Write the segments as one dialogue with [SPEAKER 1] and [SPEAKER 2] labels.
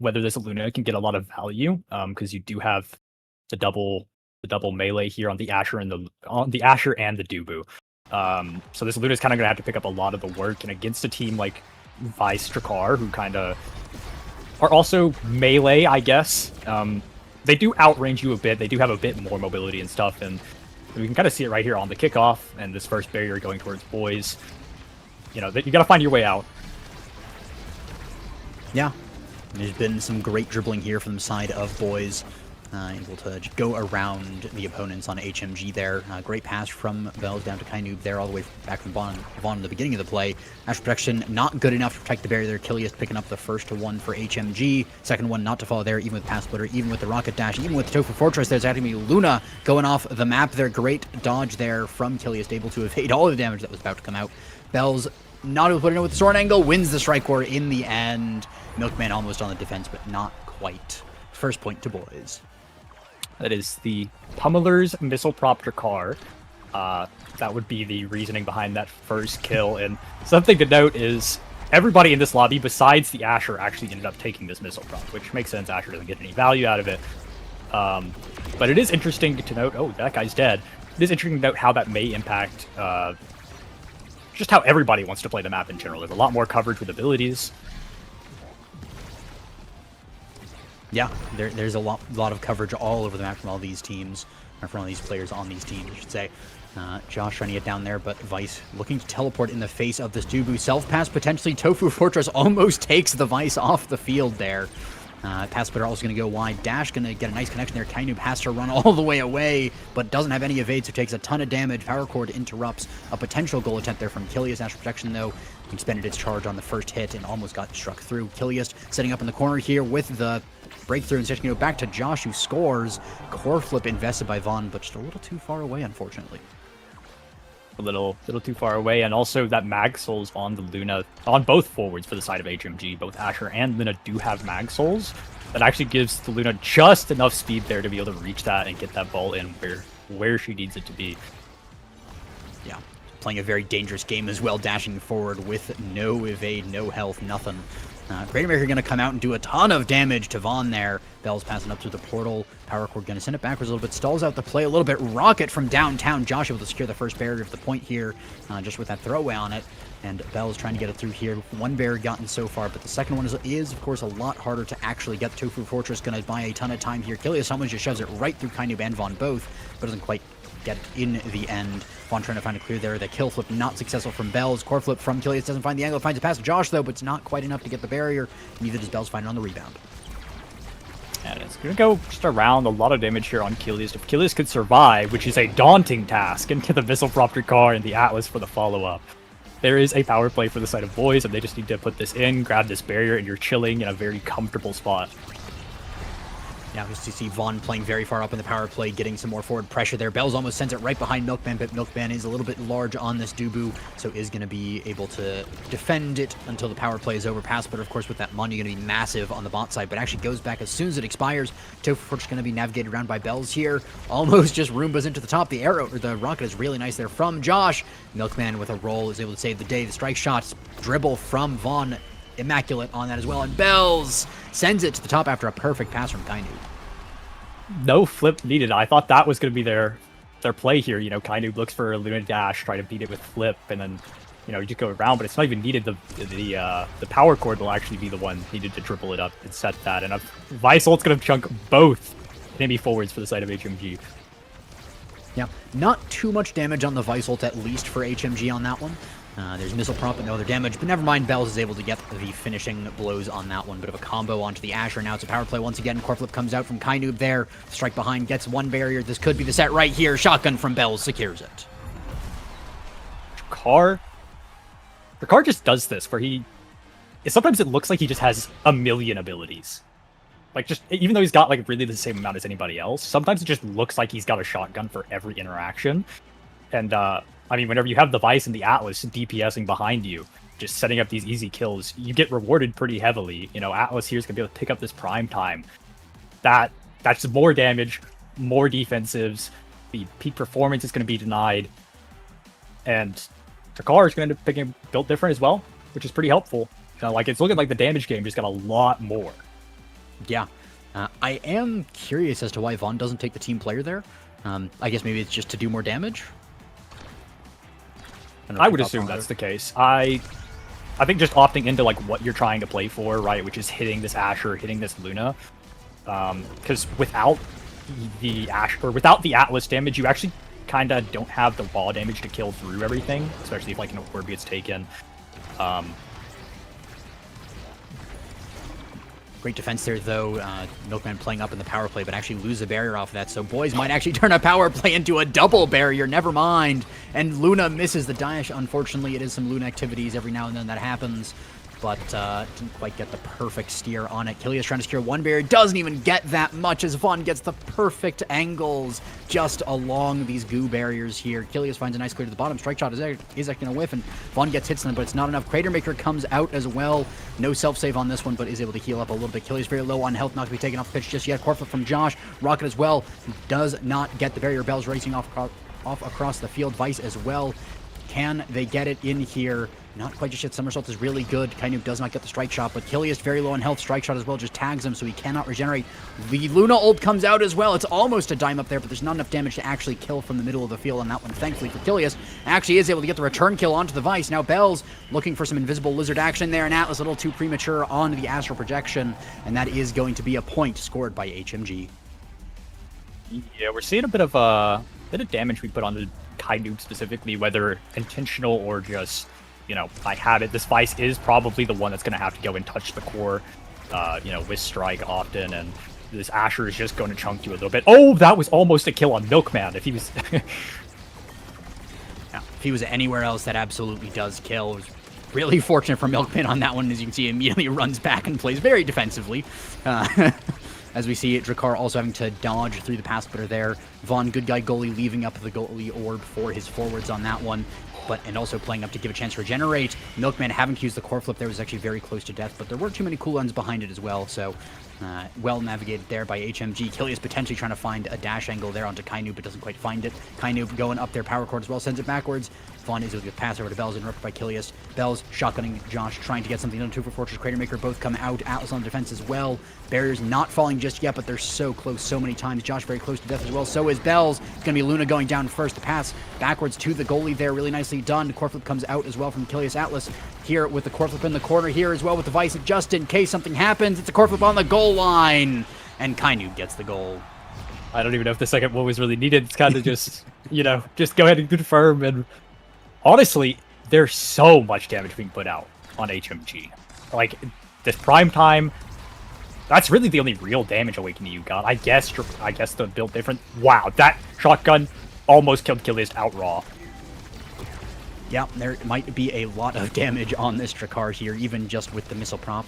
[SPEAKER 1] whether this Luna can get a lot of value, because you do have the double melee here on the Asher and the Dubu. So this Luna's kind of gonna have to pick up a lot of the work, and against a team like VODs Drakkar, who kind of are also melee, I guess. They do outrange you a bit. They do have a bit more mobility and stuff, and we can kind of see it right here on the kickoff and this first barrier going towards BOIS. You know, you got to find your way out.
[SPEAKER 2] Yeah, there's been some great dribbling here from the side of BOIS. Able to go around the opponents on HMG there. Great pass from Bells down to Kainoob there, all the way back from Vaughn in the beginning of the play. Astral Protection not good enough to protect the barrier there. Kilius picking up the first one for HMG. Second one not to fall there, even with Pass Splitter, even with the Rocket Dash, even with the Tofu Fortress. There's actually Luna going off the map there. Great dodge there from Kilius, able to evade all of the damage that was about to come out. Bells not able to put it in with the sword angle, wins the strike war in the end. Milkman almost on the defense, but not quite. First point to BOIS.
[SPEAKER 1] That is the Pummeler's Missile Prop Drakkar. That would be the reasoning behind that first kill. And something to note is everybody in this lobby, besides the Asher, actually ended up taking this Missile Prop, which makes sense. Asher doesn't get any value out of it. But it is interesting to note... Oh, that guy's dead. It is interesting to note how that may impact just how everybody wants to play the map in general. There's a lot more coverage with abilities.
[SPEAKER 2] Yeah, there's a lot of coverage all over the map from all these teams, or from all these players on these teams, I should say. Josh trying to get down there, but Vice looking to teleport in the face of this Dubu. Self-pass potentially. Tofu Fortress almost takes the Vice off the field there. Pass Splitter also going to go wide. Dash going to get a nice connection there. Kainoob has to run all the way away, but doesn't have any evade, so takes a ton of damage. Power Chord interrupts a potential goal attempt there from Kilius. Astral Protection, though, expended its charge on the first hit and almost got struck through. Kilius setting up in the corner here with the breakthrough, and just back to Josh, who scores. Core flip invested by Vaughn, but just a little too far away, unfortunately.
[SPEAKER 1] A little too far away, and also that Mag Souls on the Luna, on both forwards for the side of HMG, both Asher and Luna do have Mag Souls. That actually gives the Luna just enough speed there to be able to reach that and get that ball in where she needs it to be.
[SPEAKER 2] Yeah, playing a very dangerous game as well, dashing forward with no evade, no health, nothing. Great America going to come out and do a ton of damage to Vaughn there. Bell's passing up through the portal. Power Chord going to send it backwards a little bit. Stalls out the play a little bit. Rocket from downtown. Josh able to secure the first barrier of the point here, just with that throwaway on it. And Bell's trying to get it through here. One barrier gotten so far, but the second one is of course, a lot harder to actually get. Tofu Fortress going to buy a ton of time here. Kilius almost just shoves it right through Kainoob and Vaughn both, but doesn't quite get it in the end. Vaughn trying to find a clear there. The kill flip not successful from Bells. Core flip from Kilius doesn't find the angle. Finds a pass to Josh, though, but it's not quite enough to get the barrier. Neither does Bells find it on the rebound.
[SPEAKER 1] And it's going to go just around a lot of damage here on Kilius. If Kilius could survive, which is a daunting task, into the Missile Prop Drakkar and the Atlas for the follow-up. There is a power play for the side of BOIS, and they just need to put this in, grab this barrier, and you're chilling in a very comfortable spot.
[SPEAKER 2] Yeah, just to see Vaughn playing very far up in the power play, getting some more forward pressure there. Bells almost sends it right behind Milkman, but Milkman is a little bit large on this Dubu, so is going to be able to defend it until the power play is over. Pass, but of course with that money going to be massive on the bot side, but actually goes back as soon as it expires. Tofu Fortress going to be navigated around by Bells here. Almost just Roombas into the top. The arrow, or the rocket is really nice there from Josh. Milkman with a roll is able to save the day. The strike shots dribble from Vaughn. Immaculate on that as well, and Bells sends it to the top after a perfect pass from Kainoob.
[SPEAKER 1] No flip needed. I thought that was going to be their play here. You know, Kainoob looks for a Luna Dash, try to beat it with flip, and then, you know, you just go around, but it's not even needed. The Power Chord will actually be the one needed to dribble it up and set that, and Vice Ult's going to chunk both enemy forwards for the side of HMG.
[SPEAKER 2] Yeah, not too much damage on the Vice Ult, at least for HMG on that one. There's Missile Prop and no other damage, but never mind, Bells is able to get the finishing blows on that one. Bit of a combo onto the Asher. Now it's a power play once again. Core flip comes out from Kainoob there. Strike behind, gets one barrier. This could be the set right here. Shotgun from Bells secures it.
[SPEAKER 1] Drakkar just does this, where sometimes it looks like he just has a million abilities. Like, just, even though he's got, like, really the same amount as anybody else, sometimes it just looks like he's got a shotgun for every interaction. And, I mean, whenever you have the Vice and the Atlas DPSing behind you, just setting up these easy kills, you get rewarded pretty heavily. You know, Atlas here is going to be able to pick up this prime time. That's more damage, more defensives, the peak performance is going to be denied, and Drakkar is going to end up picking built different as well, which is pretty helpful. You know, like, it's looking like the damage game just got a lot more.
[SPEAKER 2] Yeah. I am curious as to why Vaughn doesn't take the team player there. I guess maybe it's just to do more damage.
[SPEAKER 1] I would assume that's the case. I think just opting into like what you're trying to play for, right, which is hitting this Asher, hitting this Luna, because without the without the Atlas damage, you actually kind of don't have the wall damage to kill through everything, especially if like an orb gets taken.
[SPEAKER 2] Great defense there, though. Milkman playing up in the power play, but actually lose a barrier off of that. So BOIS might actually turn a power play into a double barrier. Never mind. And Luna misses the dash. Unfortunately, it is some Luna activities every now and then that happens. But didn't quite get the perfect steer on it. Kilias trying to secure one barrier. Doesn't even get that much as Vaughn gets the perfect angles just along these goo barriers here. Kilias finds a nice clear to the bottom. Strike shot is actually going to whiff, and Vaughn gets hits on it, but it's not enough. Crater Maker comes out as well. No self-save on this one, but is able to heal up a little bit. Kilias very low on health, not going to be taken off the pitch just yet. Core flip from Josh. Rocket as well. Does not get the barrier. Bells racing off across the field. Vice as well. Can they get it in here? Not quite just yet. Somersault is really good. Kainuk does not get the strike shot, but Kilias very low on health. Strike shot as well just tags him, so he cannot regenerate. The Luna ult comes out as well. It's almost a dime up there, but there's not enough damage to actually kill from the middle of the field on that one. Thankfully for Kilias, actually is able to get the return kill onto the Vice. Now Bells looking for some invisible lizard action there, and Atlas a little too premature on the astral projection, and that is going to be a point scored by HMG.
[SPEAKER 1] Yeah, we're seeing a bit of damage we put on the Kainuk specifically, whether intentional or just, you know, by habit. This Vice is probably the one that's going to have to go and touch the core, you know, with Strike often, and this Asher is just going to chunk you a little bit. Oh, that was almost a kill on Milkman. If he was...
[SPEAKER 2] Yeah, if he was anywhere else, that absolutely does kill. It was really fortunate for Milkman on that one. As you can see, immediately runs back and plays very defensively. As we see it, Drakkar also having to dodge through the pass splitter there. Vaughn, good guy goalie, leaving up the goalie orb for his forwards on that one. And also playing up to give a chance to regenerate. Milkman having to use the core flip there was actually very close to death, but there weren't too many cooldowns behind it as well, so well navigated there by HMG. Kilias potentially trying to find a dash angle there onto Kainuk, but doesn't quite find it. Kainuk going up their power chord as well, sends it backwards. Vaughn is able to get pass over to Bells, interrupted by Kilias. Bells shotgunning Josh, trying to get something done. 2 for Fortress, Crater Maker both come out. Atlas on defense as well. Barriers not falling just yet, but they're so close so many times. Josh very close to death as well. So is Bells. It's going to be Luna going down first. The pass backwards to the goalie there. Really nicely done. Core flip comes out as well from Kilias. Atlas here with the core flip in the corner here as well with the Vice. Just in case something happens, it's a core flip on the goal line. And Kainuk gets the goal.
[SPEAKER 1] I don't even know if the second one was really needed. It's kind of just, you know, just go ahead and confirm. And honestly, there's so much damage being put out on HMG. Like, this prime time, that's really the only real damage awakening you got. I guess the build different. Wow, that shotgun almost killed Kilias out raw.
[SPEAKER 2] Yeah, there might be a lot of damage on this Drakkar here, even just with the missile prop.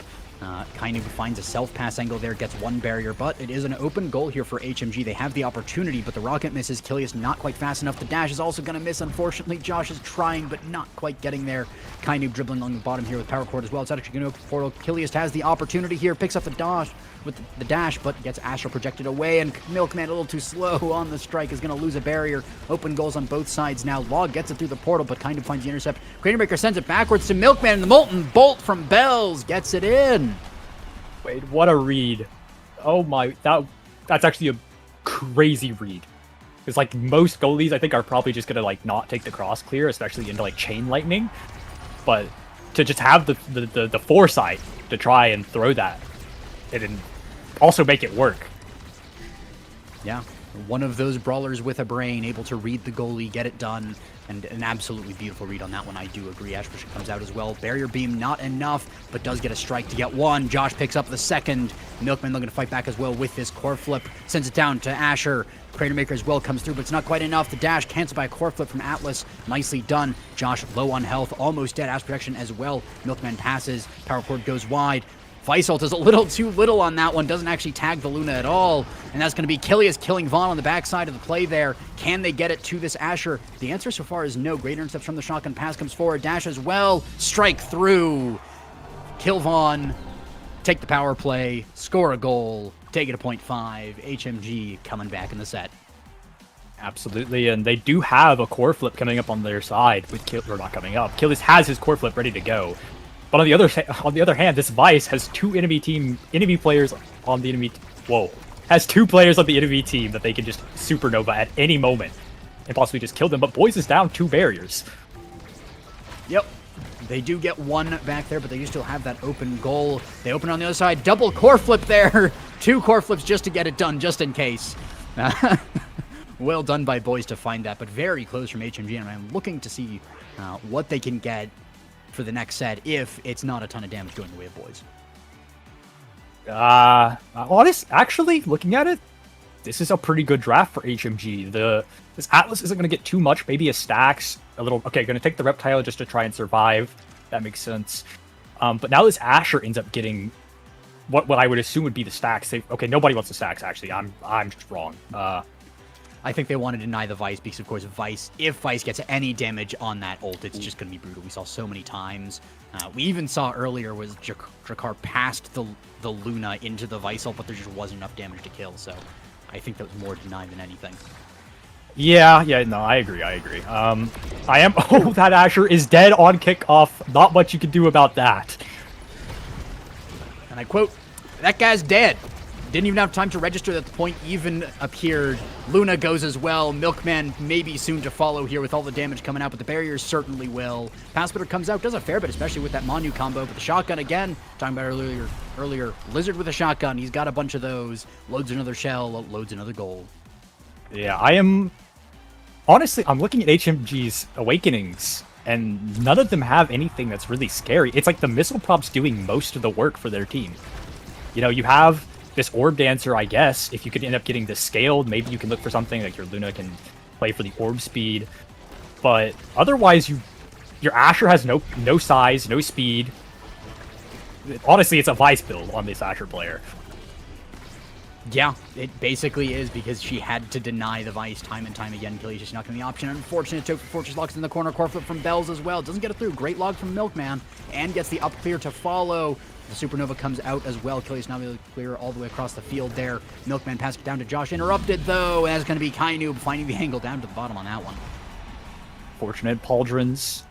[SPEAKER 2] Kainuk finds a self-pass angle there, gets one barrier, but it is an open goal here for HMG. They have the opportunity, but the rocket misses. Kilias not quite fast enough. The dash is also going to miss, unfortunately. Josh is trying, but not quite getting there. Kainuk dribbling along the bottom here with power cord as well. It's actually going to open portal. Kilias has the opportunity here, picks up the dash with the dash, but gets astral projected away, and Milkman a little too slow on the strike, is going to lose a barrier. Open goals on both sides now. Log gets it through the portal, but kind of finds the intercept. Crater Maker sends it backwards to Milkman, and the Molten Bolt from Bells gets it in.
[SPEAKER 1] Wait, what a read. Oh my, that's actually a crazy read. Because like most goalies, I think, are probably just gonna like not take the cross clear, especially into like chain lightning. But to just have the foresight to try and throw that and also make it work.
[SPEAKER 2] Yeah, one of those brawlers with a brain, able to read the goalie, get it done, and an absolutely beautiful read on that one. I do agree. Ashbush comes out as well. Barrier beam not enough, but does get a strike to get one. Josh picks up the second. Milkman looking to fight back as well with this core flip. Sends it down to Asher. Crater Maker as well comes through, but it's not quite enough. The dash canceled by a core flip from Atlas. Nicely done. Josh low on health, almost dead. Ash protection as well. Milkman passes. Power cord goes wide. Vice ult is a little too little on that one. Doesn't actually tag the Luna at all. And that's going to be Kilias killing Vaughn on the backside of the play there. Can they get it to this Asher? The answer so far is no. Great intercepts from the shotgun. Pass comes forward. Dash as well. Strike through. Kill Vaughn. Take the power play. Score a goal. Take it to 0.5. HMG coming back in the set.
[SPEAKER 1] Absolutely, and they do have a core flip coming up on their side with or not coming up. Kilias has his core flip ready to go. But on the other hand, this Vice has two enemy players on the enemy. Whoa, has two players on the enemy team that they can just supernova at any moment and possibly just kill them. But BOIS is down 2 barriers.
[SPEAKER 2] Yep. They do get one back there, but they do still have that open goal. They open on the other side. Double core flip there. 2 core flips just to get it done, just in case. Well done by BOIS to find that, but very close from HMG, and I'm looking to see what they can get for the next set if it's not a ton of damage going the way of BOIS.
[SPEAKER 1] Actually, looking at it, this is a pretty good draft for HMG. This Atlas isn't going to get too much, maybe a stacks, a little... Okay, going to take the Reptile just to try and survive. That makes sense. But now this Asher ends up getting what I would assume would be the stacks. Okay, nobody wants the stacks, actually. I'm just wrong.
[SPEAKER 2] I think they want to deny the Vice because, of course, if Vice gets any damage on that ult, it's just going to be brutal. We saw so many times. We even saw earlier was Drakkar passed the Luna into the Vice ult, but there just wasn't enough damage to kill, so I think that was more denied than anything.
[SPEAKER 1] Yeah, no, I agree. Oh, that Asher is dead on kickoff. Not much you can do about that.
[SPEAKER 2] And I quote, "That guy's dead. Didn't even have time to register that the point even appeared." Luna goes as well. Milkman maybe soon to follow here with all the damage coming out, but the barriers certainly will. Passbitter comes out, does a fair bit, especially with that Manu combo, but the shotgun again, talking about earlier, Lizard with a shotgun, he's got a bunch of those, loads another shell, loads another gold.
[SPEAKER 1] Yeah, honestly, I'm looking at HMG's Awakenings, and none of them have anything that's really scary. It's like the missile prop's doing most of the work for their team. You know, you have this Orb Dancer, I guess. If you could end up getting this scaled, maybe you can look for something like your Luna can play for the orb speed. But otherwise, your Asher has no size, no speed. Honestly, it's a Vice build on this Asher player.
[SPEAKER 2] Yeah, it basically is, because she had to deny the Vice time and time again. Killy's just not going to be the option. Unfortunate, Topher Fortress locks in the corner. Core flip from Bells as well. Doesn't get it through. Great log from Milkman. And gets the up clear to follow. The Supernova comes out as well. Killy's not able to clear all the way across the field there. Milkman passes it down to Josh. Interrupted, though. That's going to be Kainoob finding the angle down to the bottom on that one.
[SPEAKER 1] Fortunate. Pauldrons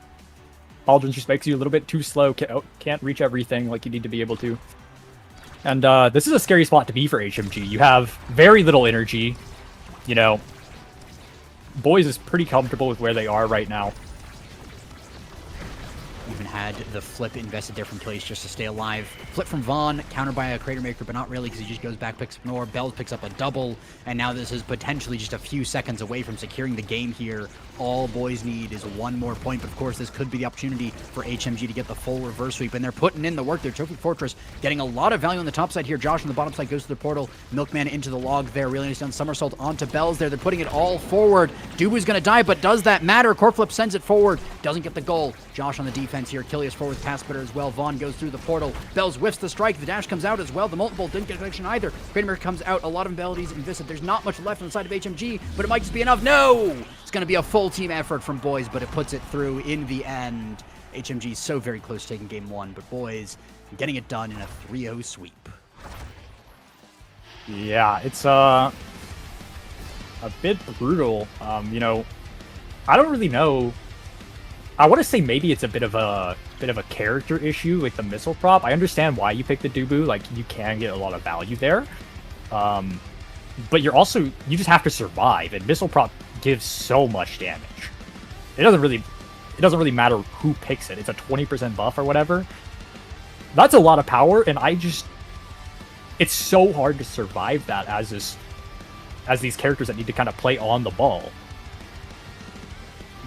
[SPEAKER 1] just makes you a little bit too slow. Can't reach everything like you need to be able to. And this is a scary spot to be for HMG. You have very little energy. You know, BOIS is pretty comfortable with where they are right now.
[SPEAKER 2] Even had the flip invested there from Place just to stay alive. Flip from Vaughn, countered by a Crater Maker, but not really, because he just goes back, picks up an orb. Bells picks up a double, and now this is potentially just a few seconds away from securing the game here. All BOIS need is one more point, but of course this could be the opportunity for HMG to get the full reverse sweep, and they're putting in the work there. Trophy Fortress getting a lot of value on the top side here. Josh on the bottom side goes to the portal. Milkman into the log there, really nice down somersault onto Bells there. They're putting it all forward. Dubu's gonna die, but does that matter? Core flip sends it forward, doesn't get the goal. Josh on the defense here. Killius forward with pass splitter as well. Vaughn goes through the portal. Bells whiffs the strike. The dash comes out as well. The multiple didn't get a connection either. Kramer comes out. A lot of abilities invested. There's not much left on the side of HMG, but it might just be enough. No! It's going to be a full team effort from BOIS, but it puts it through in the end. HMG is so very close to taking game one, but BOIS getting it done in a 3-0 sweep.
[SPEAKER 1] Yeah, it's a bit brutal. You know, I don't really know. I want to say maybe it's a bit of a character issue with the missile prop. I understand why you picked the Dubu, like you can get a lot of value there. But you just have to survive, and missile prop gives so much damage. It doesn't really matter who picks it. It's a 20% buff or whatever. That's a lot of power, and it's so hard to survive that as these characters that need to kind of play on the ball.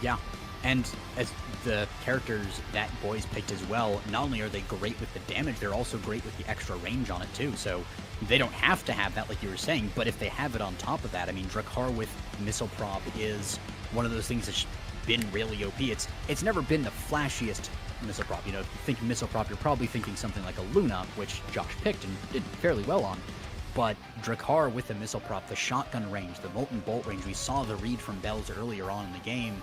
[SPEAKER 2] Yeah, and as the characters that BOIS picked as well, not only are they great with the damage, they're also great with the extra range on it too. So they don't have to have that, like you were saying, but if they have it on top of that, I mean, Drakkar with missile prop is one of those things that's been really OP. It's never been the flashiest missile prop. You know, if you think missile prop, you're probably thinking something like a Luna, which Josh picked and did fairly well on. But Drakkar with the missile prop, the shotgun range, the molten bolt range, we saw the read from Bells earlier on in the game.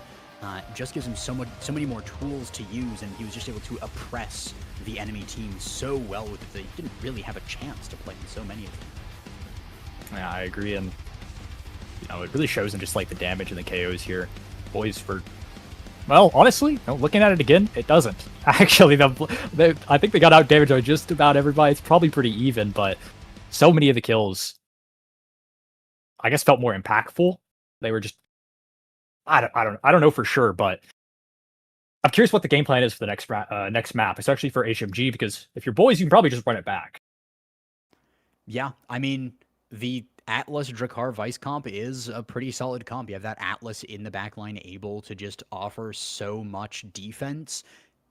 [SPEAKER 2] Just gives him so many more tools to use, and he was just able to oppress the enemy team so well with it that he didn't really have a chance to play in so many of them.
[SPEAKER 1] Yeah, I agree, and you know, it really shows in just like the damage and the KOs here. BOIS for Well, honestly, no, looking at it again, it doesn't. Actually, I think they got out damage on just about everybody. It's probably pretty even, but so many of the kills, I guess, felt more impactful. They were just, I don't know for sure, but I'm curious what the game plan is for the next map, especially for HMG, because if you're boys, you can probably just run it back.
[SPEAKER 2] Yeah, I mean, the Atlas Drakkar Vice comp is a pretty solid comp. You have that Atlas in the backline able to just offer so much defense,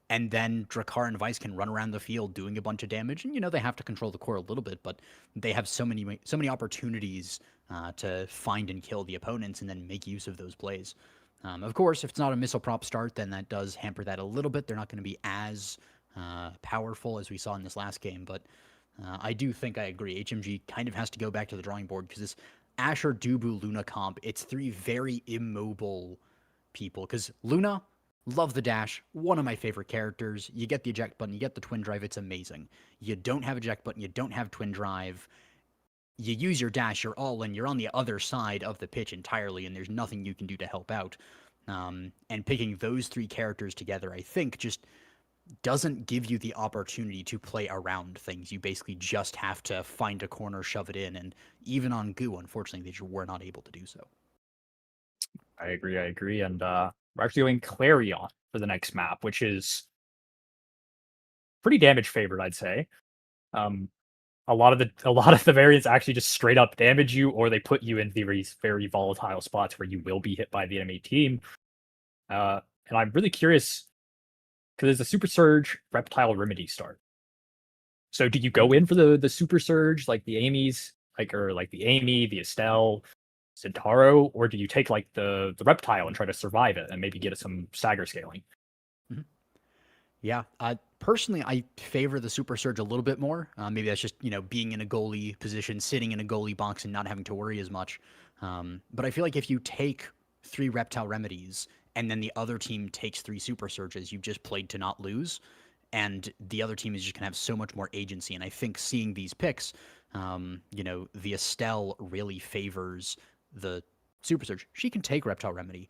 [SPEAKER 2] and then Drakkar and Vice can run around the field doing a bunch of damage. And they have to control the core a little bit, but they have so many opportunities to find and kill the opponents and then make use of those plays. Of course, if it's not a missile prop start, then that does hamper that a little bit. They're not going to be as powerful as we saw in this last game, but I do think I agree. HMG kind of has to go back to the drawing board because this Asher, Dubu, Luna comp, it's three very immobile people. Because Luna, love the dash, one of my favorite characters. You get the eject button, you get the twin drive, it's amazing. You don't have eject button, you don't have twin drive. You use your dash, you're all in, you're on the other side of the pitch entirely, and there's nothing you can do to help out. And picking those three characters together, I think, just doesn't give you the opportunity to play around things. You basically just have to find a corner, shove it in, and even on Goo, unfortunately, they just were not able to do so.
[SPEAKER 1] I agree, and we're actually going Clarion for the next map, which is pretty damage favored, I'd say. A lot of the variants actually just straight up damage you, or they put you in these very volatile spots where you will be hit by the enemy team. And I'm really curious because there's a Super Surge Reptile Remedy start. So do you go in for the Super Surge like the Amy's, like the Amy, the Estelle, Centauro, or do you take like the Reptile and try to survive it and maybe get some stagger scaling?
[SPEAKER 2] Mm-hmm. Yeah, personally, I favor the Super Surge a little bit more. Maybe that's just being in a goalie position, sitting in a goalie box, and not having to worry as much. But I feel like if you take 3 Reptile Remedies and then the other team takes 3 Super Surges, you've just played to not lose, and the other team is just gonna have so much more agency. And I think seeing these picks, the Estelle really favors the Super Surge. She can take Reptile Remedy,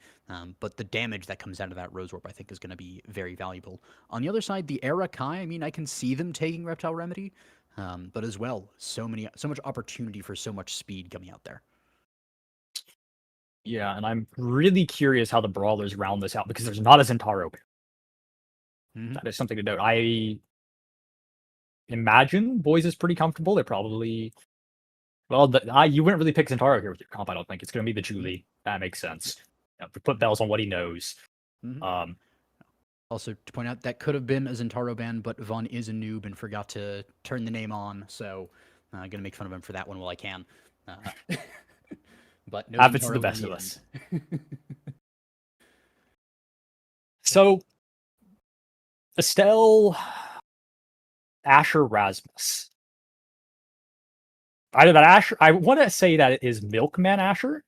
[SPEAKER 2] but the damage that comes out of that Rose Warp, I think, is going to be very valuable. On the other side, the Era Kai, I mean, I can see them taking Reptile Remedy, but as well, so much opportunity for so much speed coming out there.
[SPEAKER 1] Yeah, and I'm really curious how the Brawlers round this out because there's not a Zentaro.
[SPEAKER 2] Mm-hmm.
[SPEAKER 1] That is something to note. I imagine Boys is pretty comfortable. They're probably you wouldn't really pick Zentaro here with your comp. I don't think it's going to be the Julie. That makes sense. Put bells on what he knows.
[SPEAKER 2] Mm-hmm. Also, to point out, that could have been a Zentaro ban, but Vaughn is a noob and forgot to turn the name on, so I'm going to make fun of him for that one while I can. But no
[SPEAKER 1] happens to
[SPEAKER 2] Zentaro
[SPEAKER 1] the best
[SPEAKER 2] in
[SPEAKER 1] of
[SPEAKER 2] the
[SPEAKER 1] us. So, Estelle, Asher, Rasmus. Either that Asher, I want to say that it is Milkman Asher,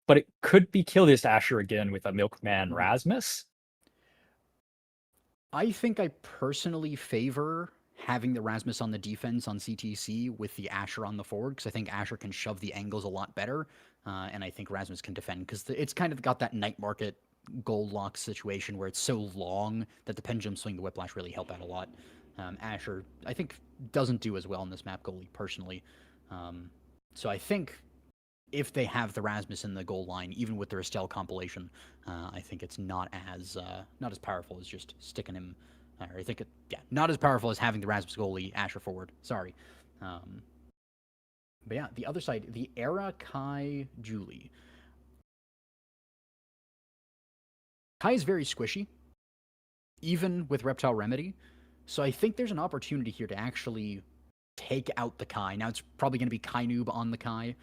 [SPEAKER 1] but it could be Killis Asher again with a Milkman Rasmus.
[SPEAKER 2] I think I personally favor having the Rasmus on the defense on CTC with the Asher on the forward, because I think Asher can shove the angles a lot better, and I think Rasmus can defend, because it's kind of got that night market gold lock situation where it's so long that the pendulum swing, the whiplash really help out a lot. Asher, I think, doesn't do as well in this map goalie, personally. So I think if they have the Rasmus in the goal line, even with their Estelle compilation, I think it's not as powerful as just sticking him. Or I think not as powerful as having the Rasmus goalie Asher forward. Sorry. But yeah, the other side, the Era Kai Julie. Kai is very squishy, even with Reptile Remedy. So I think there's an opportunity here to actually take out the Kai. Now it's probably going to be Kai Noob on the Kai.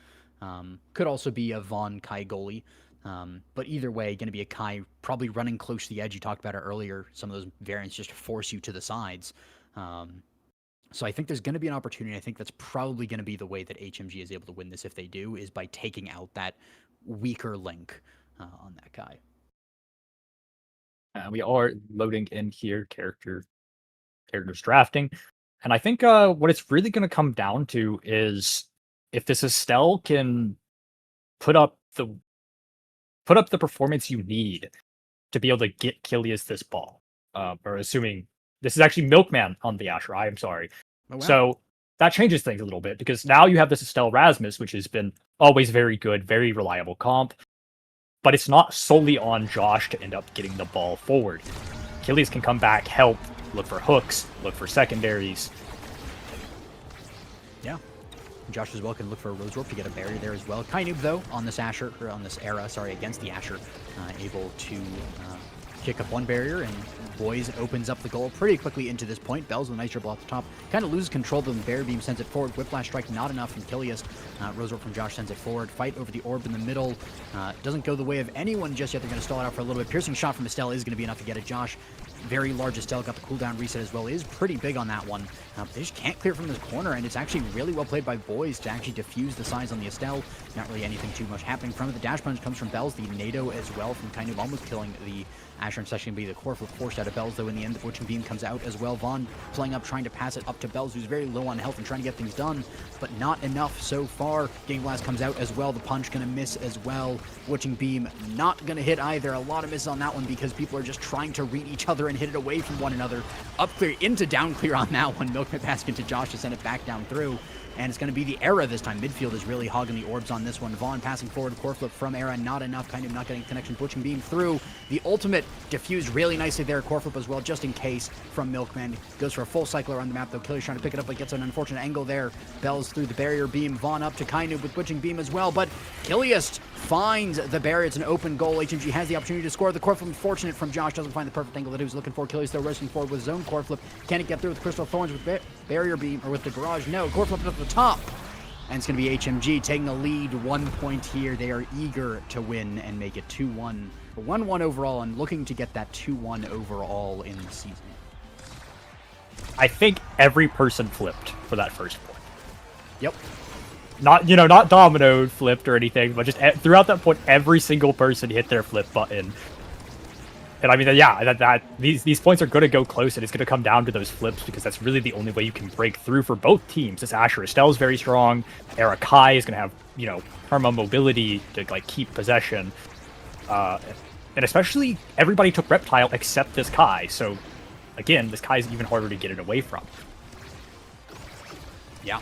[SPEAKER 2] Could also be a Vaughn Kai goalie. But either way, going to be a Kai probably running close to the edge. You talked about it earlier. Some of those variants just force you to the sides. So I think there's going to be an opportunity. I think that's probably going to be the way that HMG is able to win this if they do, is by taking out that weaker link on that Kai.
[SPEAKER 1] We are loading in here characters drafting. And I think what it's really going to come down to is if this Estelle can put up the performance you need to be able to get Kilius this ball. Or assuming this is actually Milkman on the Asher. I am sorry.
[SPEAKER 2] Oh, wow.
[SPEAKER 1] So that changes things a little bit because now you have this Estelle Rasmus, which has been always very good, very reliable comp. But it's not solely on Josh to end up getting the ball forward. Kilius can come back, help, look for hooks, look for secondaries.
[SPEAKER 2] Yeah. Josh as well can look for a Rose Warp to get a barrier there as well. Kainub, though, on this Asher, or on this era, sorry, against the Asher, able to kick up one barrier, and BOIS opens up the goal pretty quickly into this point. Bells with a nice dribble off the top. Kind of loses control, but the barrier beam sends it forward. Whiplash strike not enough from Kilius. Rose Warp from Josh sends it forward. Fight over the orb in the middle. Doesn't go the way of anyone just yet. They're going to stall it out for a little bit. Piercing shot from Estelle is going to be enough to get it. Josh, very large Estelle, got the cooldown reset as well. It is pretty big on that one. They just can't clear from this corner, and it's actually really well played by BOIS to actually diffuse the size on the Estelle. Not really anything too much happening from it. The dash punch comes from Bells. The NATO as well from Kainub, almost killing the Asher, and actually be the core flip forced out of Bells, though in the end the Butching Beam comes out as well. Vaughn playing up, trying to pass it up to Bells, who's very low on health and trying to get things done, but not enough so far. Game Blast comes out as well. The punch gonna miss as well. Butching Beam not gonna hit either. A lot of misses on that one because people are just trying to read each other and hit it away from one another. Up clear into down clear on that one. Milkman passing into Josh to send it back down through. And it's going to be the Era this time. Midfield is really hogging the orbs on this one. Vaughn passing forward, core flip from Era, not enough, kind of not getting connection. Butching Beam through. The ultimate diffused really nicely there, core flip as well, just in case from Milkman. Goes for a full cycle around the map, though. Killer's trying to pick it up, but gets an unfortunate angle there. Bells through the barrier beam. Vaughn up to Kainub with Butching Beam as well, but Kilius finds the barrier. It's an open goal. HMG has the opportunity to score. The core flip, unfortunate from Josh, doesn't find the perfect angle that he was looking for. Kilius, though, racing forward with his own core flip. Can it get through with Crystal Thorns with barrier beam, or with the garage? No, core flip at the top. And it's going to be HMG taking the lead 1 point here. They are eager to win and make it 2-1. 1-1 overall, and looking to get that 2-1 overall in the season.
[SPEAKER 1] I think every person flipped for that first point.
[SPEAKER 2] Yep.
[SPEAKER 1] Not, not dominoed flipped or anything, but just throughout that point, every single person hit their flip button. And I mean, yeah, these points are going to go close, and it's going to come down to those flips because that's really the only way you can break through for both teams. This Asher Estelle is very strong. Era Kai is going to have, perma mobility to keep possession, and especially everybody took Reptile except this Kai. So again, this Kai is even harder to get it away from.
[SPEAKER 2] Yeah.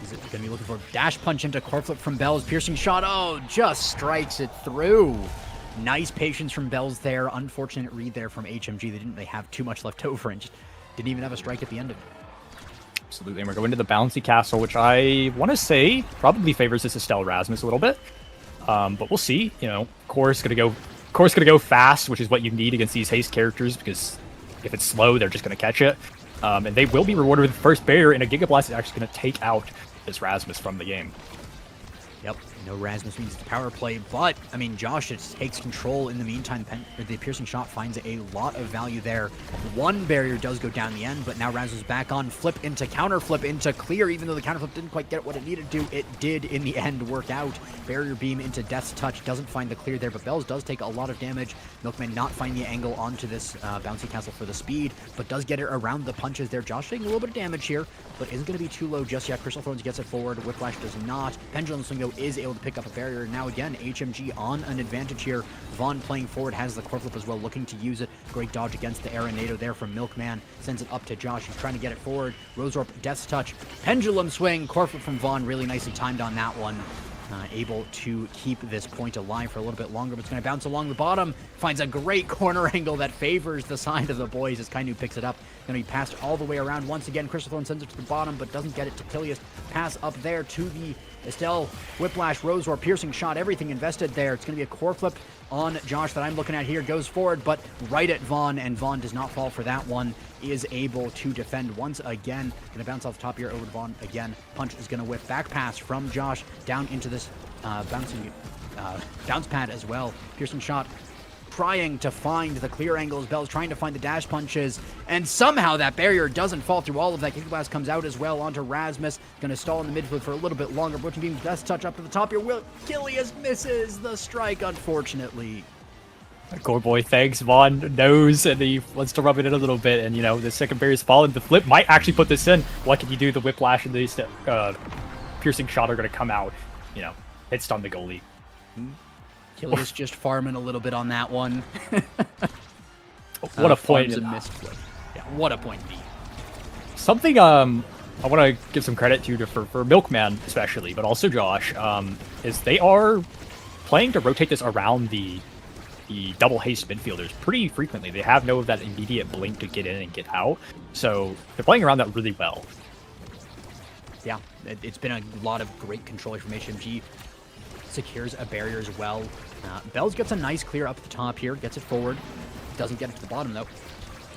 [SPEAKER 2] Is it going to be looking for a dash punch into core flip from Bells? Piercing shot. Oh, just strikes it through. Nice patience from Bells there. Unfortunate read there from HMG. They didn't really have too much left over and just didn't even have a strike at the end of it.
[SPEAKER 1] Absolutely. And we're going to the Bouncy Castle, which I want to say probably favors this Estelle Rasmus a little bit. But we'll see. Core's going to go fast, which is what you need against these haste characters, because if it's slow, they're just going to catch it. And they will be rewarded with the first barrier, and a Giga Blast is actually going to take out this Rasmus from the game.
[SPEAKER 2] Yep, no Rasmus means the power play, but, I mean, Josh just takes control in the meantime. The piercing shot finds a lot of value there. One barrier does go down the end, but now Rasmus is back on. Flip into counter, flip into clear, even though the counter flip didn't quite get what it needed to. It did, in the end, work out. Barrier beam into Death's Touch, doesn't find the clear there, but Bells does take a lot of damage. Milkman not finding the angle onto this bouncy castle for the speed, but does get it around the punches there. Josh taking a little bit of damage here, but isn't going to be too low just yet. Crystal Thorns gets it forward. Whiplash does not. Pendulum Swing, though, is able to pick up a barrier. Now again, HMG on an advantage here. Vaughn playing forward, has the core flip as well, looking to use it. Great dodge against the Era NATO there from Milkman. Sends it up to Josh. He's trying to get it forward. Rose Warp, Death's Touch. Pendulum Swing. Core flip from Vaughn. Really nicely timed on that one. Able to keep this point alive for a little bit longer, but it's going to bounce along the bottom. Finds a great corner angle that favors the side of the BOIS as Kainub picks it up. Going to be passed all the way around once again. Crystal Thorn sends it to the bottom, but doesn't get it to Kilius. Pass up there to the Estelle. Whiplash, Rose War, piercing shot, everything invested there. It's going to be a core flip on Josh that I'm looking at here. Goes forward, but right at Vaughn, and Vaughn does not fall for that one. Is able to defend once again. Going to bounce off the top here over to Vaughn again. Punch is going to whip. Back pass from Josh down into this bounce pad as well. Piercing shot. Trying to find the clear angles. Bell's trying to find the dash punches. And somehow that barrier doesn't fall through all of that. Giga Blast comes out as well onto Rasmus. Going to stall in the midfield for a little bit longer. Butching Beam, Death's Touch up to the top here. Kilius misses the strike, unfortunately.
[SPEAKER 1] Core boy thanks. Vaughn knows, and he wants to rub it in a little bit. And, the second barrier's fallen. The flip might actually put this in. What can you do? The Whiplash and the piercing shot are going to come out. Hit stun the goalie.
[SPEAKER 2] Achilles just farming a little bit on that one.
[SPEAKER 1] What a point.
[SPEAKER 2] Farms a missed flip. Yeah, what a point B.
[SPEAKER 1] Something I want to give some credit to for Milkman especially, but also Josh, is they are playing to rotate this around the double haste midfielders pretty frequently. They have no of that immediate blink to get in and get out, so they're playing around that really well.
[SPEAKER 2] Yeah, it's been a lot of great control from HMG. Secures a barrier as well. Bells gets a nice clear up at the top here, gets it forward. Doesn't get it to the bottom though.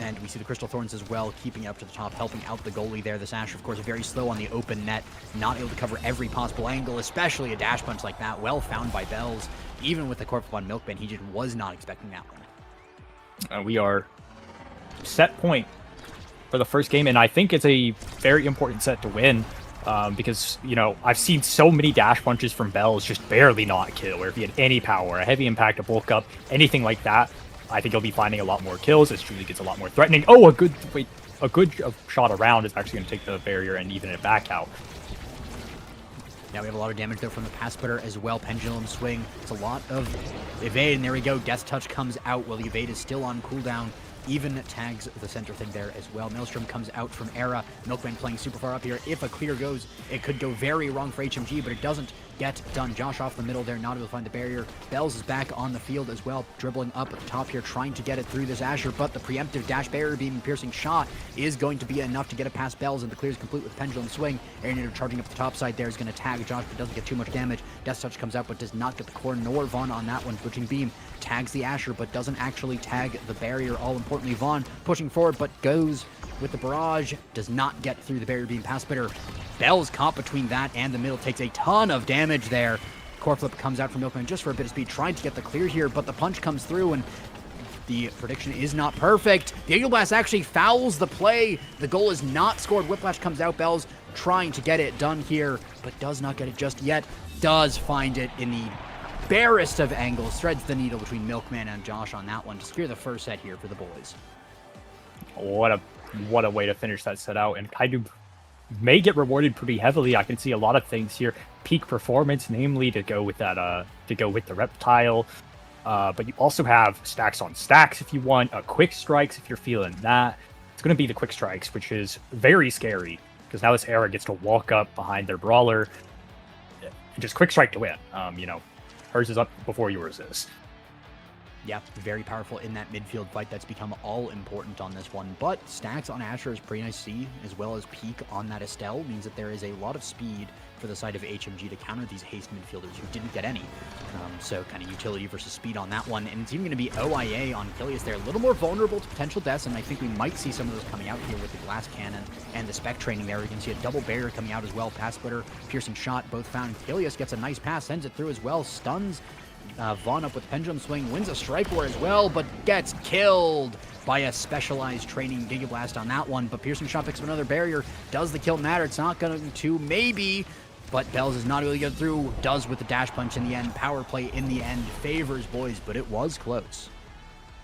[SPEAKER 2] And we see the Crystal Thorns as well, keeping it up to the top, helping out the goalie there. This Asher, of course, very slow on the open net, not able to cover every possible angle, especially a dash punch like that. Well found by Bells. Even with the corpse on Milkman, he just was not expecting that one.
[SPEAKER 1] We are set point for the first game, and I think it's a very important set to win. Because, you know, I've seen so many dash punches from Bells just barely not kill, where if he had any power, a heavy impact, a bulk up, anything like that, I think he'll be finding a lot more kills. It truly gets a lot more threatening. Oh, a good shot around is actually going to take the barrier and even it back out.
[SPEAKER 2] Now we have a lot of damage there from the pass splitter as well. Pendulum swing. It's a lot of evade, and there we go. Death touch comes out while the evade is still on cooldown. Even tags the center thing there as well. Maelstrom comes out from Era. Milkman playing super far up here. If a clear goes, it could go very wrong for HMG, but it doesn't get done. Josh off the middle there, not able to find the barrier. Bells is back on the field as well, dribbling up at the top here, trying to get it through this Asher, but the preemptive dash barrier beam and piercing shot is going to be enough to get it past Bells, and the clear is complete with pendulum swing. Aeronator charging up the top side there is going to tag Josh, but doesn't get too much damage. Death touch comes out, but does not get the core nor Vaughn on that one. Switching beam tags the Asher, but doesn't actually tag the barrier. All importantly, Vaughn pushing forward, but goes with the barrage, does not get through the barrier beam pass splitter. Bells caught between that and the middle, takes a ton of damage there. Core flip comes out from Milkman just for a bit of speed, trying to get the clear here, but the punch comes through and the prediction is not perfect. The Eagle Blast actually fouls the play. The goal is not scored. Whiplash comes out. Bells trying to get it done here, but does not get it just yet. Does find it in the barest of angles. Threads the needle between Milkman and Josh on that one to secure the first set here for the boys.
[SPEAKER 1] What a way to finish that set out, and Kaidu may get rewarded pretty heavily. I can see a lot of things here. Peak performance, namely to go with that to go with the reptile. But you also have stacks on stacks if you want, quick strikes if you're feeling that. It's going to be the quick strikes, which is very scary because now this Era gets to walk up behind their brawler and just quick strike to win. You know, hers is up before yours is.
[SPEAKER 2] Yeah, very powerful in that midfield fight. That's become all important on this one. But stacks on Asher is pretty nice to see, as well as peak on that Estelle. Means that there is a lot of speed for the side of HMG to counter these haste midfielders who didn't get any. So kind of utility versus speed on that one. And it's even going to be OIA on Achilles there. A little more vulnerable to potential deaths, and I think we might see some of those coming out here with the glass cannon and the spec training there. You can see a double barrier coming out as well. Pass splitter, piercing shot, both found. Achilles gets a nice pass, sends it through as well, stuns Vaughn up with pendulum swing, wins a strike war as well, but gets killed by a specialized training Giga Blast on that one. But piercing shot picks up another barrier. Does the kill matter? It's not going to, maybe, but Bells is not able to get through. Does with the dash punch in the end. Power play in the end favors boys, but it was close.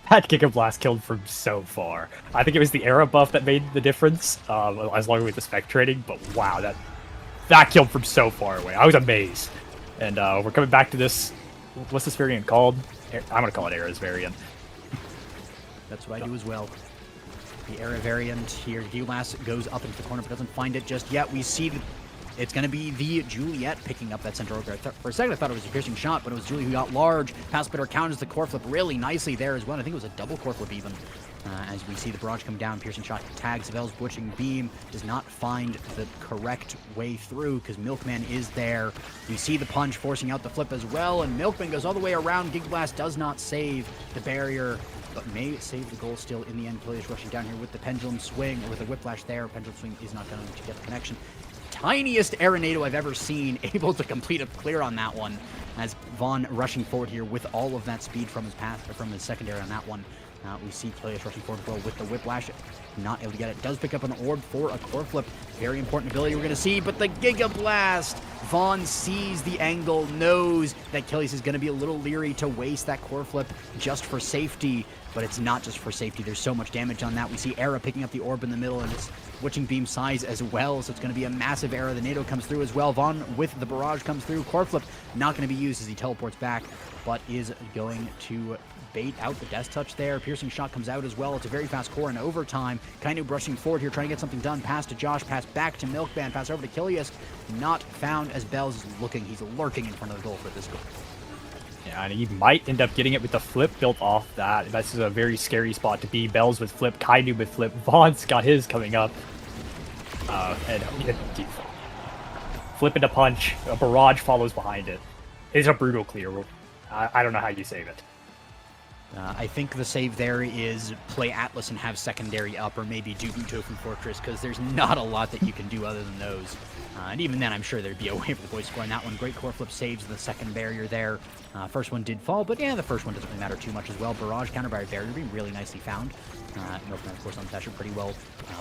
[SPEAKER 1] That Giga Blast killed from so far. I think it was the Era buff that made the difference, as long as with the spec training, but wow, that killed from so far away. I was amazed. And we're coming back to this. What's this variant called? I'm going to call it Era's variant.
[SPEAKER 2] That's what I do as well. The Era variant here. Gigas goes up into the corner but doesn't find it just yet. We see it's going to be the Juliet picking up that center ogre. For a second I thought it was a piercing shot, but it was Julie who got large. Pass splitter counters the core flip really nicely there as well. I think it was a double core flip even. As we see the barrage come down, piercing shot tags Vel's butching beam, does not find the correct way through because Milkman is there. We see the punch forcing out the flip as well, and Milkman goes all the way around. Giga Blast does not save the barrier, but may save the goal still in the end. Achilles rushing down here with the pendulum swing, or with a whiplash there. Pendulum swing is not going to get the connection. Tiniest Arenado I've ever seen, able to complete a clear on that one, as Vaughn rushing forward here with all of that speed from his path, or from his secondary on that one. We see Kilius rushing forward well with the Whiplash. Not able to get it. Does pick up an orb for a core flip. Very important ability we're going to see, but the Giga Blast! Vaughn sees the angle, knows that Kilius is going to be a little leery to waste that core flip just for safety, but it's not just for safety. There's so much damage on that. We see Era picking up the orb in the middle, and it's switching beam size as well, so it's going to be a massive Era. The NATO comes through as well. Vaughn with the barrage comes through. Core flip not going to be used as he teleports back, but is going to bait out the Death Touch there. Piercing Shot comes out as well. It's a very fast core in overtime. Kainu brushing forward here, trying to get something done. Pass to Josh, pass back to Milkman, pass over to Kilius. Not found as Bells is looking. He's lurking in front of the goal for this goal.
[SPEAKER 1] Yeah, and he might end up getting it with the flip built off that. This is a very scary spot to be. Bells with flip, Kainu with flip. Vaughn's got his coming up. And flip into punch. A barrage follows behind it. It's a brutal clear. I don't know how you save it.
[SPEAKER 2] I think the save there is play Atlas and have secondary up, or maybe do Uto from Fortress, because there's not a lot that you can do other than those. And even then, I'm sure there'd be a way for the boys scoring that one. Great core flip saves the second barrier there. First one did fall, but yeah, the first one doesn't really matter too much as well. Barrage counter by a barrier being really nicely found. Milkman, of course, on Thatcher pretty well.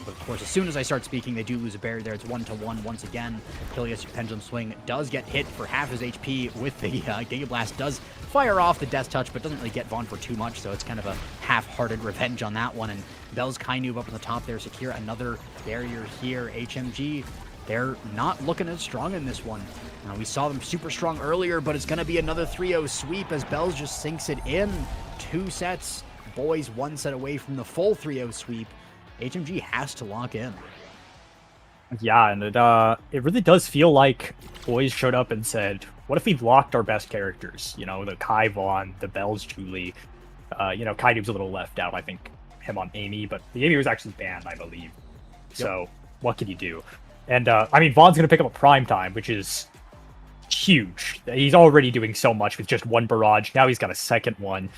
[SPEAKER 2] But of course, as soon as I start speaking, they do lose a barrier there. It's 1-1 once again. Kilius Pendulum Swing does get hit for half his HP with the Giga Blast. Does fire off the Death Touch, but doesn't really get Vaughn for too much, so it's kind of a half-hearted revenge on that one. And Bell's Kainu up on the top there, secure another barrier here. HMG, they're not looking as strong in this one. We saw them super strong earlier, but it's going to be another 3-0 sweep as Bells just sinks it in. 2 sets. Boys 1 set away from the full 3-0 sweep. HMG has to lock in.
[SPEAKER 1] Yeah, and it really does feel like Boys showed up and said, what if we locked our best characters? You know, the Kai Vaughn, the Bells Julie. Kainu's a little left out, I think, him on Amy, but the Amy was actually banned, I believe. Yep. So, what can you do? And, Vaughn's going to pick up a Prime Time, which is huge. He's already doing so much with just one barrage. Now he's got a second one.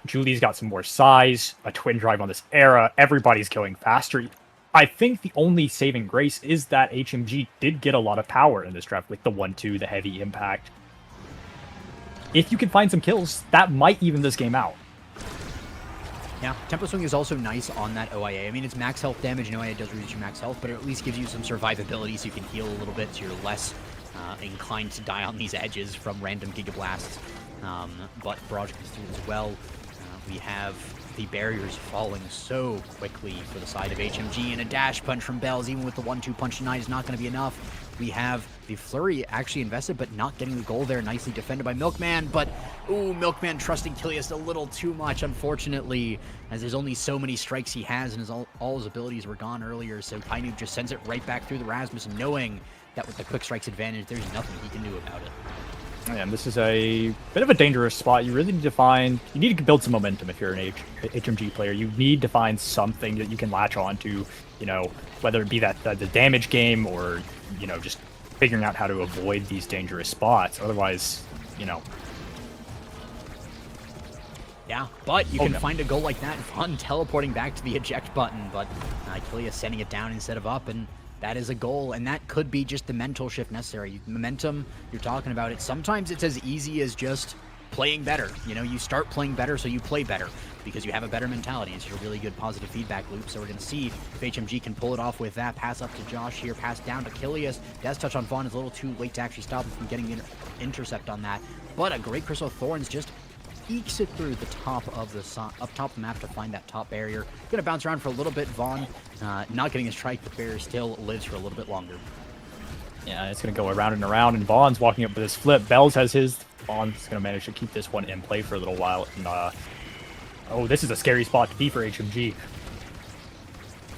[SPEAKER 1] Julie's got some more size, a twin drive on this Era. Everybody's going faster. I think the only saving grace is that HMG did get a lot of power in this draft with the 1-2, the heavy impact. If you can find some kills, that might even this game out.
[SPEAKER 2] Yeah, Tempo Swing is also nice on that OIA. I mean, it's max health damage, and OIA does reduce your max health, but it at least gives you some survivability so you can heal a little bit, so you're less inclined to die on these edges from random Giga Blasts. But Barrage comes through as well. We have the barriers falling so quickly for the side of HMG, and a dash punch from Bells, even with the 1-2 punch tonight, is not going to be enough. We have the Flurry actually invested, but not getting the goal there. Nicely defended by Milkman, but, ooh, Milkman trusting Kilius a little too much, unfortunately, as there's only so many strikes he has, and all his abilities were gone earlier, so Kainu just sends it right back through the Rasmus, knowing that with the quick strikes advantage, there's nothing he can do about it.
[SPEAKER 1] And this is a bit of a dangerous spot. You really need to build some momentum if you're an HMG player. You need to find something that you can latch on to, whether it be that the damage game or, just figuring out how to avoid these dangerous spots. Otherwise,
[SPEAKER 2] Yeah, but you can find a goal like that, Vaughn teleporting back to the eject button, but Kilius sending it down instead of up, and that is a goal, and that could be just the mental shift necessary. Momentum, you're talking about it. Sometimes it's as easy as just playing better. You start playing better, so you play better because you have a better mentality. It's a really good positive feedback loop. So we're going to see if HMG can pull it off with that. Pass up to Josh here, pass down to Kilius. Death Touch on Vaughn is a little too late to actually stop him from getting the intercept on that. But a great Crystal Thorns just ekes it through the top of the map to find that top barrier. Gonna bounce around for a little bit. Vaughn not getting a strike, but barrier still lives for a little bit longer.
[SPEAKER 1] Yeah, it's gonna go around and around, and Vaughn's walking up with his flip. Bells has his. Vaughn's gonna manage to keep this one in play for a little while. And this is a scary spot to be for HMG.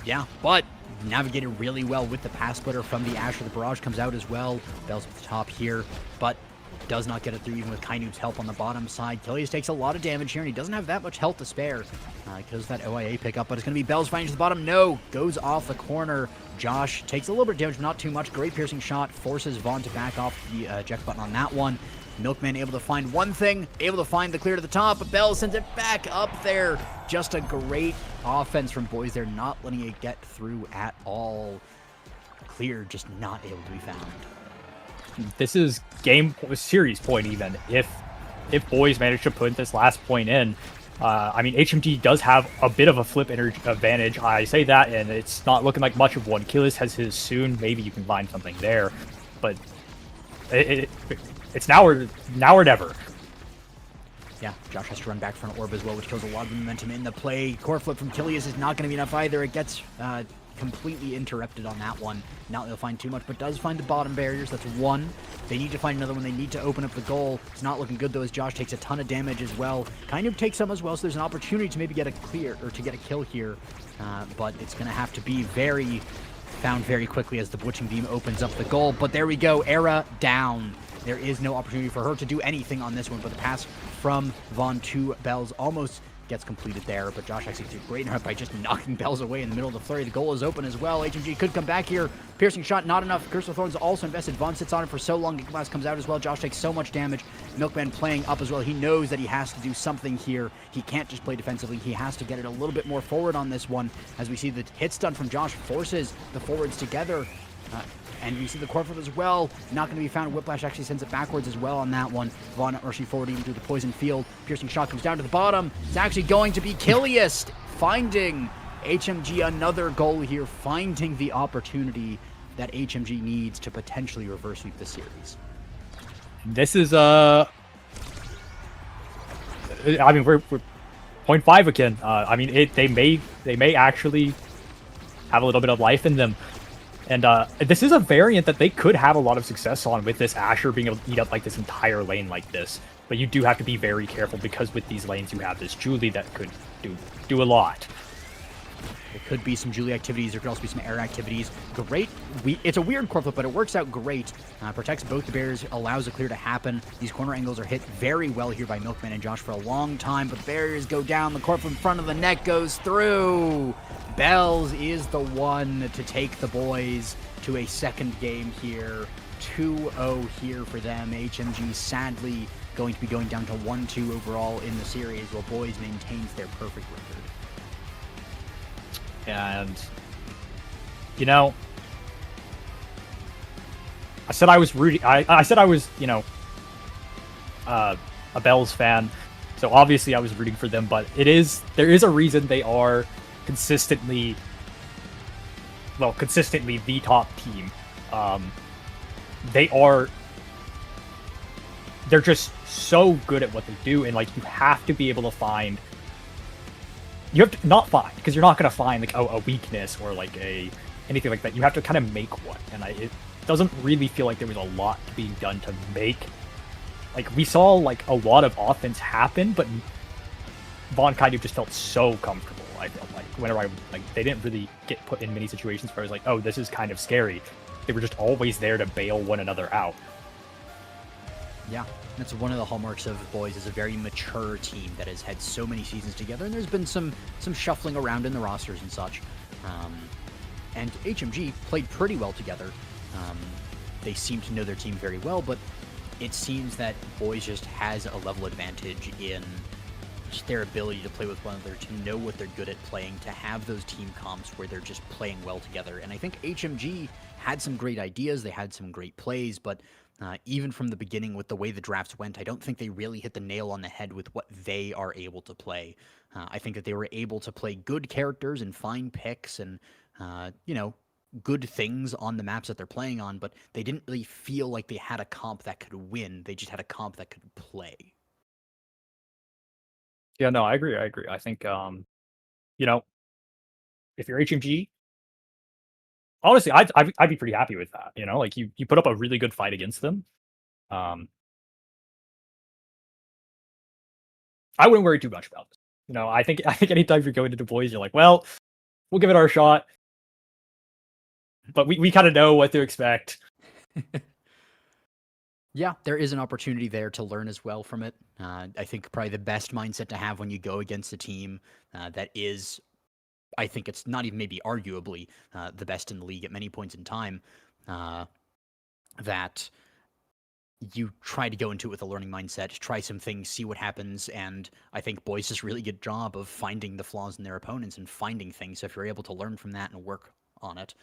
[SPEAKER 2] Yeah, but navigated really well with the pass splitter from the Asher. The barrage comes out as well. Bells at the top here, but does not get it through even with Kainu's help on the bottom side. Kilius takes a lot of damage here, and he doesn't have that much health to spare because that OIA pickup, but it's going to be Bells fighting to the bottom. No, goes off the corner. Josh takes a little bit of damage, not too much. Great piercing shot, forces Vaughn to back off the eject button on that one. Milkman able to find one thing, able to find the clear to the top, but Bells sends it back up there. Just a great offense from Boys there, not letting it get through at all. Clear, just not able to be found.
[SPEAKER 1] This is series point even. If Boys manage to put this last point in, I mean, HMG does have a bit of a flip advantage. I say that, and it's not looking like much of one. Killis has his soon. Maybe you can find something there, but it's now or never.
[SPEAKER 2] Yeah, Josh has to run back for an orb as well, which kills a lot of the momentum in the play. Core flip from Killius is not going to be enough either. It gets completely interrupted on that one. Not they'll find too much, but does find the bottom barriers. That's one. They need to find another one. They need to open up the goal. It's not looking good, though, as Josh takes a ton of damage as well. Kind of takes some as well, so there's an opportunity to maybe get a clear, or to get a kill here. But it's going to have to be found very quickly as the Butching Beam opens up the goal. But there we go. Era down. There is no opportunity for her to do anything on this one, but the pass from Vaughn to Bells almost gets completed there, but Josh actually did great enough by just knocking Bells away in the middle of the flurry. The goal is open as well. HMG could come back here. Piercing shot, not enough. Curse of Thorns also invested. Vaughn sits on it for so long. Glass comes out as well. Josh takes so much damage. Milkman playing up as well. He knows that he has to do something here. He can't just play defensively. He has to get it a little bit more forward on this one. As we see the hit stun from Josh forces the forwards together. And we see the core flip as well. Not going to be found. Whiplash actually sends it backwards as well on that one. Vaughn rushing forward even through the poison field. Piercing shot comes down to the bottom. It's actually going to be Killiest finding HMG another goal here. Finding the opportunity that HMG needs to potentially reverse sweep the series.
[SPEAKER 1] This is I mean, we're 0.5 again. I mean, they may actually have a little bit of life in them. And this is a variant that they could have a lot of success on with this Asher being able to eat up like this entire lane like this. But you do have to be very careful because with these lanes you have this Julie that could do a lot.
[SPEAKER 2] There could be some Julie activities. There could also be some air activities. Great. It's a weird core flip, but it works out great. Protects both the barriers, allows a clear to happen. These corner angles are hit very well here by Milkman and Josh for a long time, but the barriers go down. The core flip in front of the net goes through. Bells is the one to take the boys to a second game here. 2-0 here for them. HMG sadly going to be going down to 1-2 overall in the series, while Boys maintains their perfect record.
[SPEAKER 1] And, you know, I said I was rooting. I said I was, you know, a Bells fan. So obviously I was rooting for them, but there is a reason they are consistently the top team. They're just so good at what they do, and like you have to be able to find. You have to not find, because you're not going to find like a weakness or like anything like that. You have to kind of make one, and it doesn't really feel like there was a lot being done to make. Like we saw like a lot of offense happen, but Vaughn kind of just felt so comfortable. I felt like whenever they didn't really get put in many situations where I was like, oh, this is kind of scary. They were just always there to bail one another out.
[SPEAKER 2] Yeah, that's one of the hallmarks of Boys, is a very mature team that has had so many seasons together, and there's been some shuffling around in the rosters and such. And HMG played pretty well together. They seem to know their team very well, but it seems that Boys just has a level advantage in just their ability to play with one another, to know what they're good at playing, to have those team comps where they're just playing well together. And I think HMG had some great ideas, they had some great plays, but even from the beginning with the way the drafts went, I don't think they really hit the nail on the head with what they are able to play. I think that they were able to play good characters and fine picks and, good things on the maps that they're playing on, but they didn't really feel like they had a comp that could win. They just had a comp that could play.
[SPEAKER 1] Yeah, no, I agree. I think, you know, if you're HMG, honestly, I'd be pretty happy with that. You know, like you put up a really good fight against them. I wouldn't worry too much about this. You know, I think anytime you're going into Boys, you're like, well, we'll give it our shot, but we kind of know what to expect.
[SPEAKER 2] Yeah, there is an opportunity there to learn as well from it. I think probably the best mindset to have when you go against a team that is, I think it's not even maybe arguably the best in the league at many points in time, that you try to go into it with a learning mindset, try some things, see what happens, and I think Boys does a really good job of finding the flaws in their opponents and finding things. So if you're able to learn from that and work on it,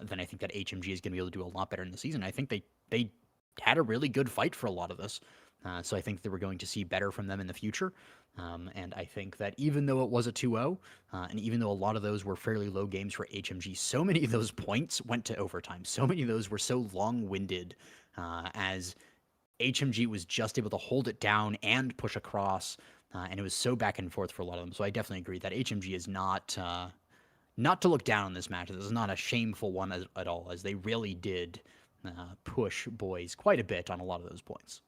[SPEAKER 2] then I think that HMG is going to be able to do a lot better in the season. I think they had a really good fight for a lot of this. So I think that we're going to see better from them in the future. And I think that even though it was a 2-0, and even though a lot of those were fairly low games for HMG, so many of those points went to overtime. So many of those were so long-winded as HMG was just able to hold it down and push across, and it was so back and forth for a lot of them. So I definitely agree that HMG is not to look down on this match. This is not a shameful one at all, as they really did push BOIS quite a bit on a lot of those points.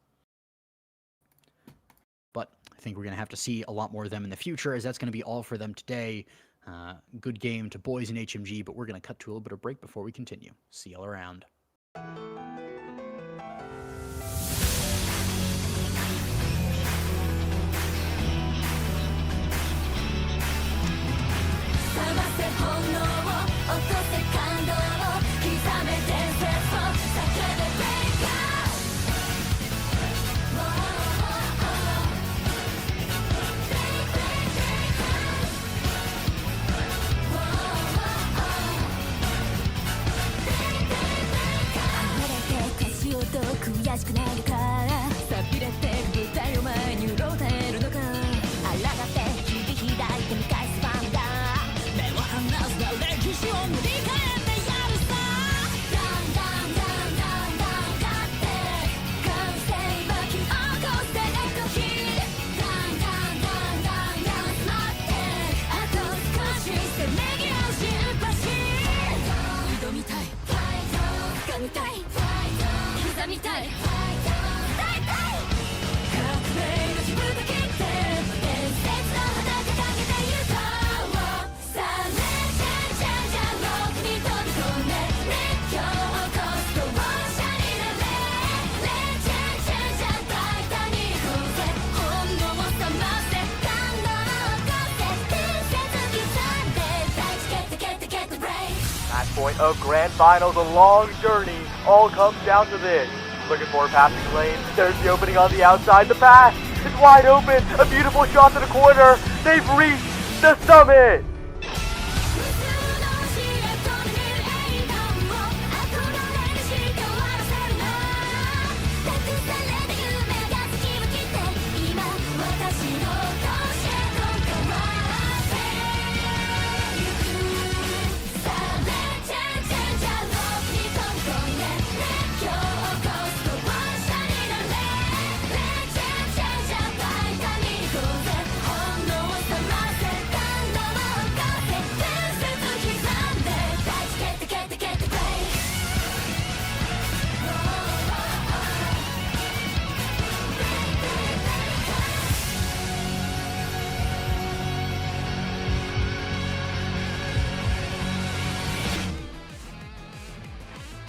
[SPEAKER 2] But I think we're going to have to see a lot more of them in the future, as that's going to be all for them today. Good game to BOIS and HMG, but we're going to cut to a little bit of break before we continue. See y'all around.
[SPEAKER 3] Point of Grand Finals, a long journey, all comes down to this. Looking for a passing lane, there's the opening on the outside, the pass is wide open, a beautiful shot to the corner, they've reached the summit!